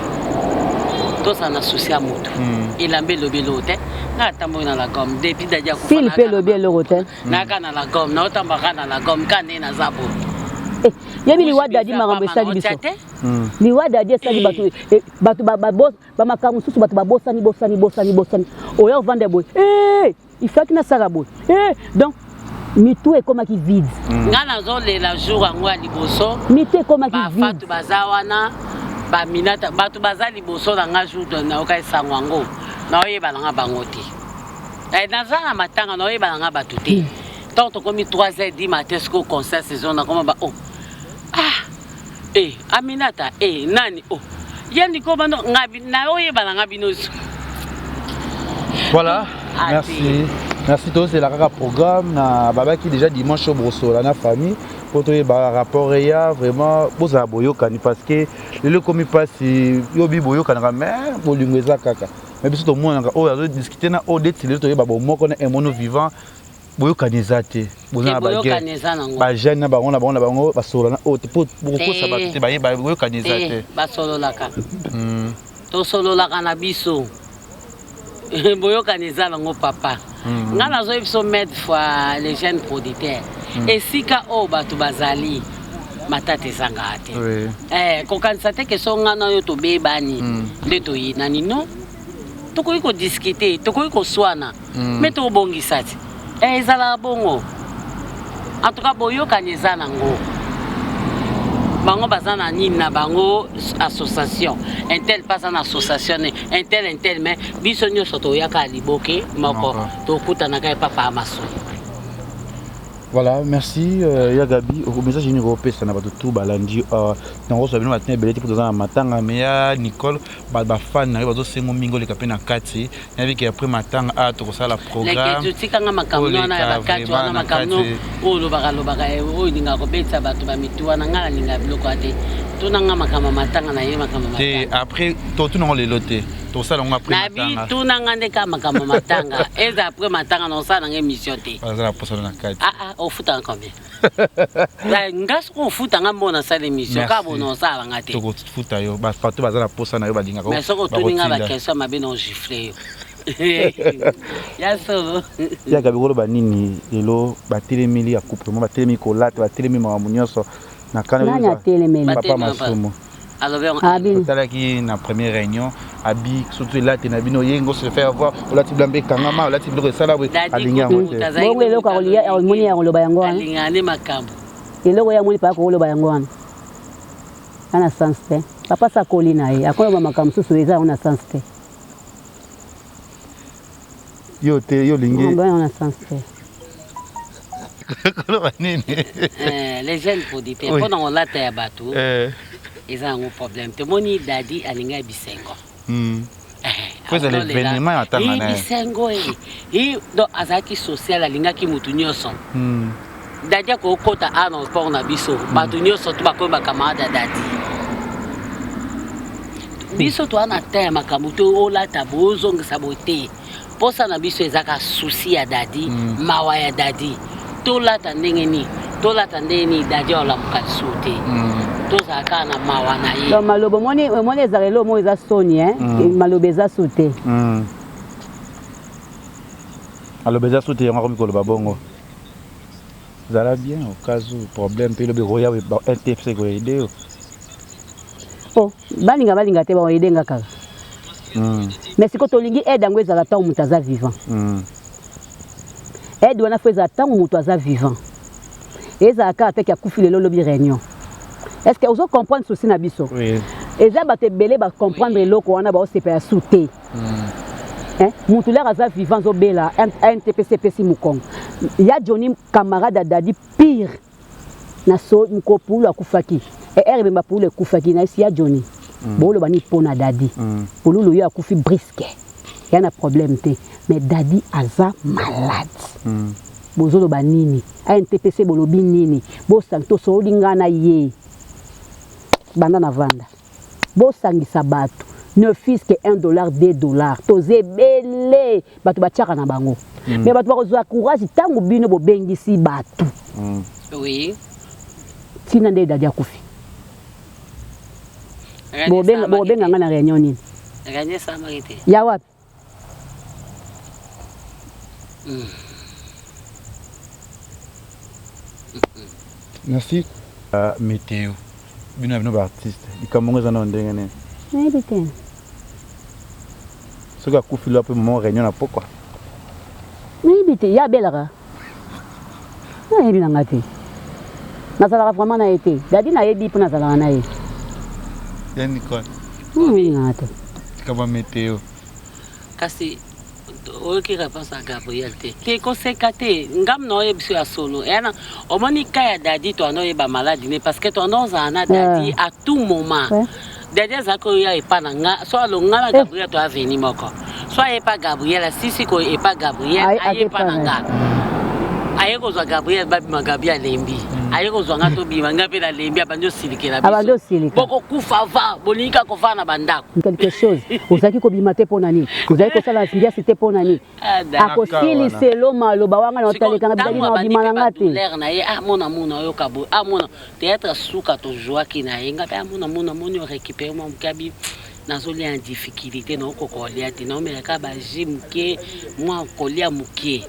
to sana soucia mutu ilambe lobelo te na tambo na la gomme depuis dadia ko s'il peut lober le hôtel na kana la gomme na otamba kana la gomme kana na zabo yebi liwa dadi marambo esali biso liwa dadi esali bato ba makamu susu bato babosani oyo vendre boy il faut que na sala boy donc mitu ekomaki vide nga nazolela jour yango ya liboso mitu ekomaki vide bafatu baza wana baminata bato baza liboso na nga jour nayoka esango yango naoyebana nga bango te naza na matanga naoyebana nga bato te tant tokomi 3h du matin siko concert saison nakoma ba Aminata nani yendi ko bando ngabi naoyebana nga binoso. Voilà, merci tous, c'est la programme na baba qui déjà dimanche au brosso la famille pour trouver ba rapport ya vraiment boza boyoka ni parce que le comme passe yobi boyoka na mais bolingweza kaka mais biso to mona o ya discuter na o date le to ba moko na emono vivant boyoka nizate bozana ba ba jeune na bango ba solo na o pour ko sa ba te ba boyoka nizate ba solo la ka to solo la kana biso boyoka nizana ngo papa nga nazo biso mettre fois les jeunes producteurs et sika o bato bazali matate zanga ate ko kanisa te ke so nga na yo to bebani nde to yi nani no to ko discuter to ko swana mais to bongisa ti ezala bongo en tout cas boyoka nizana ngo bango baza na nini na bango association intel passe na association intel mais biso nyonso toyaka liboke moko tokutanaka papa amaso. Voilà, merci Yagabi. Au message européen, ça n'a pas de tout balandi. Dans le matin, belé pour dans matin, mais Nicole, fan n'arrive à se mingo les capins à 4. Il y avait qui après matin à tout ça la programme. Les petits quand on m'a camé on a 4 on m'a camé oh le baga oh il n'a pas bête ba tu ba mitu na ngala ninga biloko ate. Tout n'a ngama kama matin na yema kama matin. Après tout non les lotés. Tout ça on a pris matin. Nabi tout n'a ngande kama matanga. Et après matin on ça dans émission té. Ça la poste na 4. Au foot en combien? Ngas ko foot en bona sa l'émission ka bono sa banga te. To foot ayo ba partout ba za la poste na yo ba linga ko. Mais so ko tuninga ba question mabe non gifler. Ya so. Ya Gabi ko ba nini lelo ba telemeli ya couple mo ba telemeli ko late ba telemeli ma munyoso na kana nanya telemeli papa masumo. Alors on talaki na première réunion abi surtout là tena bino yengo se faire voir la ti blambe kangama la ti blo sala we alinga mote bongo eloko kolia ya moni ya loba yango wana alinga ne makambo eloko ya moni pa ko loba yango wana ana sens te papa sa kolina ye akolo makambo susu eza ona sens te yo lingi on ona sens te les jeunes producteurs pendant on la terre bateau ils ont un problème te moni dadi alinga bisengo Quoi c'est l'événement atanga na bisengo do azaki social alinga ki mutu nyoso dadi ko kota ana sport na biso batu nyoso to bakoba kamada dadi biso to ana tema kamuto ola tabozo ngisabote posa na biso ezaka souci ya dadi mawa ya dadi to lata ndengeni to lata ndeni dadi ola mukasuti to zaka na mawa na ye donc malobo moni ezarelo mo eza soni malobo eza sute alobo eza sute yango komi koloba bongo zala bien au cas où problème pe lobi roya we ba NTFC ko aider oh balinga te ba aider ngaka mais siko tolingi aide yango ezala tant mutu aza vivant aide wana fo ezala tant mutu aza vivant ezalaka ate ki akufi lelo lobi réunion est-ce que vous comprenez ceci na biso oui et ça ba te belé ba comprendre eloko wana ba osepa ya souté mutu lera aza vivant zo bela NTPC mukongo ya Johnny camarade dadi pire na so mukopulu akufaki et ba pour le kufaki na si ya Johnny bolo bani pona dadi polulu yo akufi brisque ya na problème te mais dadi aza malade bozolo banini NTPC bolobi nini bo santo so lingana ye banda na vanda bo sangisa bato ne fils que $1 $2 toze belé bato batiaka na bango mais bato bakozwa courage tango bino bo bengisi bato oui tina nde dadi akufi bo benga ngana réunion nini gagner ça marité ya wapi merci météo bino ba artiste ikamongo za ndenge ne nébité ce que kufi là pour moment réunion na pourquoi nébité ya belaka na yebi na ngati nazalaka vraiment na été dadi na yebi pour nazalaka na ye yani quoi oui ngati kama météo kasi oki réponse à Gabriel te koseka te ngam no yebiso ya solo yana omoni kaya dadi to ano yeba malade ne parce que to ano za na dadi à tout moment dadi zako ya epana nga so alonga na Gabriel to aveni moko so epa Gabriel sisi ko epa Gabriel ayepa nga ayeko zo Gabriel babi magabia lembi ayeko zo ngato bima ngape na lembi abanjo silikela biso boko kufa va bolinga ko va na bandako quelque chose ozaki ko bima te pona ni ozaki ko sala sindia c'était pona ni akosili selo maloba wanga na otaleka ngabidali na bima na ngati l'air na ye mona yo kabo mona peut-être suka to joie ki na ye ngape mona moni récupérer mon kabi nazoli en difficulté na kokolia te na omela ka ba jimke moi kolia mukie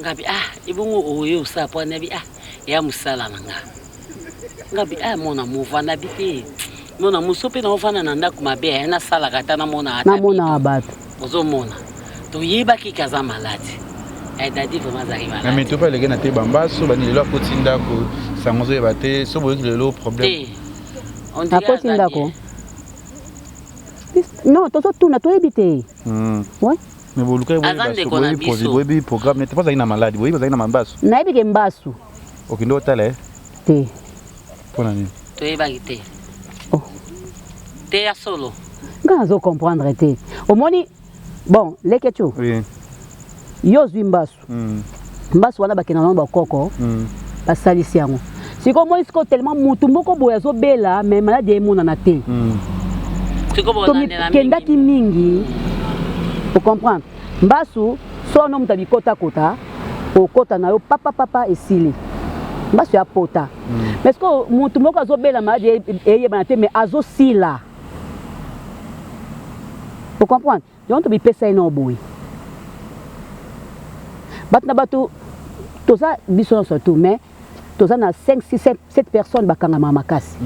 ngabi ibungu oyo sapo nabi ya musala nanga ngabi mona muvana bite mona musope na ovana na ndako mabe na sala kata na mona bato ozo mona to yeba ki kaza malade dadi vraiment arriva mais to pas les gars na te bambaso bani lelo kotinda ko sangozo yeba te so boyo lelo problème akoti ndako non tozo tuna toyebite ouais mais vous le programme n'était pas une maladie vous avez une mambasu nayebi ke mbasu okindo tala te pona ni toyebaki te oh te ya solo nga zo comprendre te omoni bon lekechu oui yo zwi mbasu mbasu wana bakena na bakoko basalisi yango siko moi siko tellement mutu moko boya zo bela mais malade emonana te kendaki mingi pour comprendre mbasu so no muta bikota kota okota na yo papa esili mbasu ya pota mais siko mutu moko zo bela malade eyebana te mais azo sila pour comprendre donc to bipesa ina oboyi batna batu toza biso surtout mais toza na 5 6 7 personnes bakanga makasi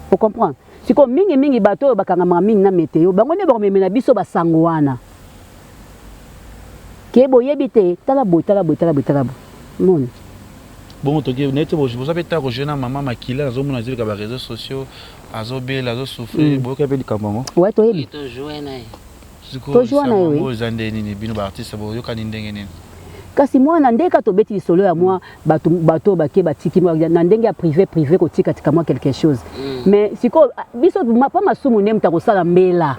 pour comprendre siko mingi bato bakanga mingi na météo bango ne bakomemena biso basango wana ke boyebi te tala boy mon bon to ke nete bo je vous ta rejoindre maman makila nazo mona zile ka ba réseaux sociaux azobela azo souffrir boka pe likambango ouais toyebi to jouer na to jouer na oui zande nini bino ba artiste bo yo kani ndenge nini kasi mwana ndeka to beti solo ya moi bato bake batiki moi na ndenge ya privé ko tika tika moi quelque chose mais siko biso pas masumu ne mta ko sala mbela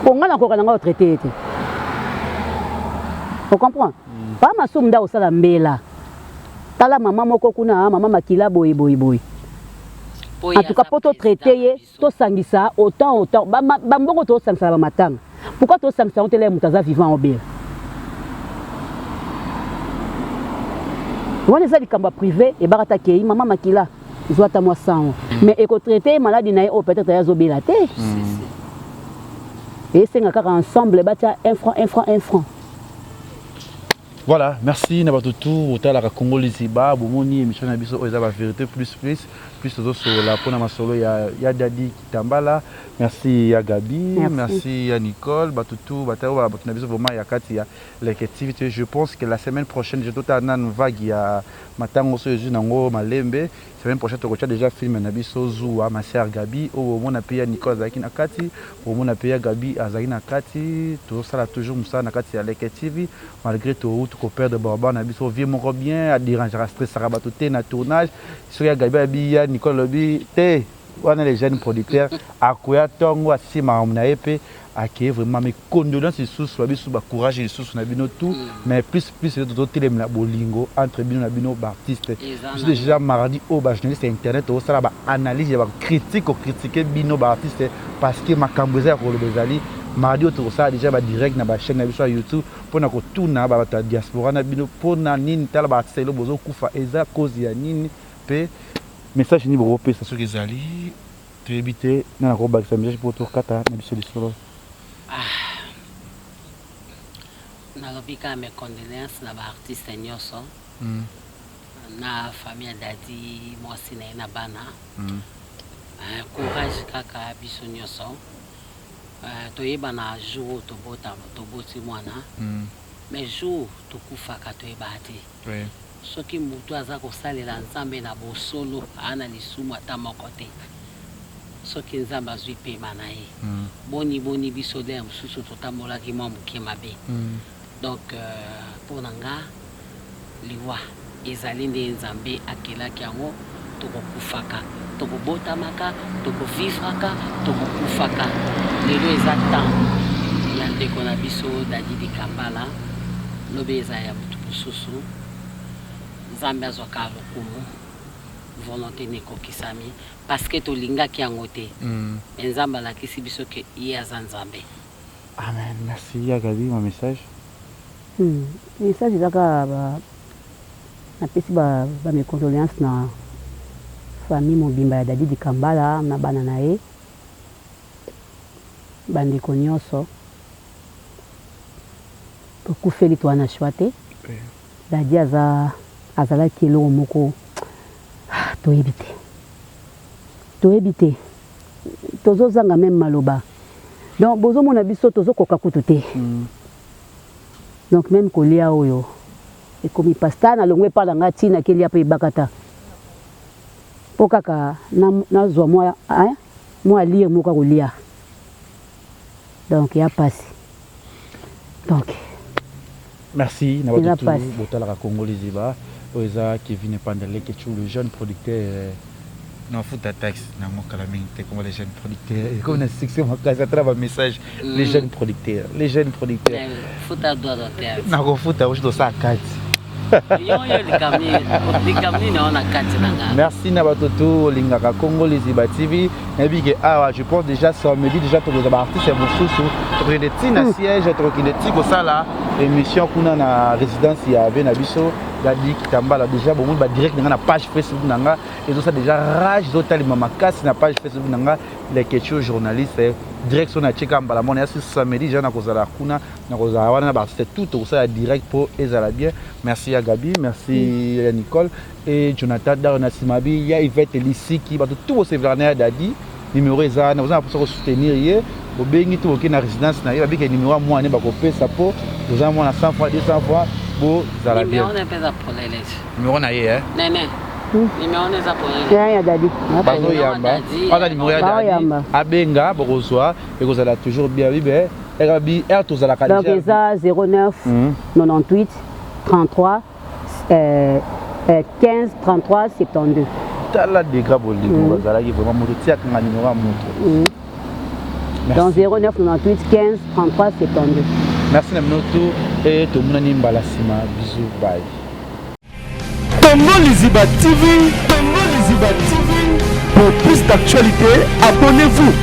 ngana ko kana traité te on comprend pas masumu nda ko sala mbela tala maman moko kuna maman makila boy en tout cas pour to traiter to sangisa autant bambongo to sangisa ba matanga pourquoi to sangisa on tele mutaza vivant obel on les a dit kamba privé et barata kei maman makila zoata moi sang mais éco traiter maladie na o peut-être ya zobela te et c'est ngaka ensemble batia 1 franc voilà merci na batutu otala ka Congo Liziba bomoni émission na biso oza ba vérité plus tozo sur la pona masolo ya Dadi Kitambala merci ya Gabi merci ya Nicole batutu batao ba na biso vraiment ya kati ya l'activité je pense que la semaine prochaine je tota nan vague ya matango so yezu nango malembe semaine prochaine tokocha déjà film na biso zuwa ma sœur Gabi o mona pe ya Nicole azaki na kati o mona pe ya Gabi azaki na kati to sala toujours musa na kati ya l'activité malgré tout ko perdre barba na biso vie moko bien a déranger stress rabato te na tournage so ya Gabi ya Nicole Lobi te wana les jeunes producteurs akoya tongo asima na epé aki vraiment mes condoléances sous biso ba courage sous na bino tout mais plus de télém na bolingo entre bino na bino ba artiste c'est déjà mardi au ba journaliste internet au sala ba analyse ba critique au critiquer bino ba artiste parce que makamboza ko lobezali mardi au ça déjà ba direct na ba chaîne na biso YouTube pona ko tuna ba ta diaspora na bino pona nini tala ba artiste lo bozo kufa eza cause ya nini pe message ni bo pe ça sur ezali te éviter na ko ba message pour tour kata na biso lisolo nalobika mes condoléances na ba artiste nyonso na famille Dadi mwasi na bana courage kaka biso nyonso toyeba na jour toboti mwana mais jour tokufaka toyeba te soki mutu aza kosalela nzambe na bosolo ana lisumu ata moko te soki nzambe azwi pema na ye boni biso de mosusu totambolaki mwa moke mabe donc mpo na nga liwa ezali nde nzambe akelaki yango tokokufaka tokobotamaka tokovivraka tokokufaka lelo eza temps ya ndeko na biso Dadi Kambala lobi eza ya motu mosusu nzambe azwaka lokumu volonté nekokisami parce que tolingaki yango te nzambe alakisi biso ke ye aza nzambe amen merci ya Gabi mon message ezaka napesi ba mes condoléances na famille mobimba ya Dadi Kambala na bana na ye bandeko nyonso tokufeli twana shwa te Dadi azalaki eloko moko toyebi te tozozanga meme maloba donc bozomona biso tozokoka kutu te donc même kolia oyo ekomi pasta na longwe pa na nga tina kelia pe bakata po kaka nazwa moi lire moka kolia donc ya passe donc merci na watu botala ka Congolais ziba oza Kevin Pandale que tu le jeune producteur non fout ta taxe na mokala mingi comme les jeunes producteurs et comme na section makaza trava message les jeunes producteurs fout ta doigt dans terre na ko fout ta ojo sa kati merci na batoto lingaka Congolais ziba TV nabi que je pense déjà samedi déjà tous les artistes et mosusu to de tina siège to ki de tiko sala émission kuna na résidence ya bena biso ya dik tambala déjà bon ba direct na page Facebook nanga et ça déjà rage total mama kasi na page Facebook nanga les questions journalistes direct sur na cheka mbala mona ya samedi déjà na kozala kuna na kozala wana ba c'est tout ça direct pour ezala bien merci à Gabi merci à Nicole et Jonathan Darona Simabi ya Yvette Lisiki ba tout ce verner dadi numéro eza na vous pour soutenir hier au bengi tout na résidence na ya bi ke numéro moi ne ba ko pesa po vous en moi 100 fois 200 fois bo zala bien numéro na ye hein nene numéro na za pour ya dadi bazo yamba ala numéro ya dadi abenga bokozwa et que zala toujours bien bibe Gabi er to zala donc eza 09 98 33 15 33 72 tala de graboli bazala ki vraiment moto tia kanga numéro à moto dans 09 98 15 33 72 merci na mnoto et to munani mbala sima bisous bye Congolais Ziba TV pour plus d'actualité abonnez-vous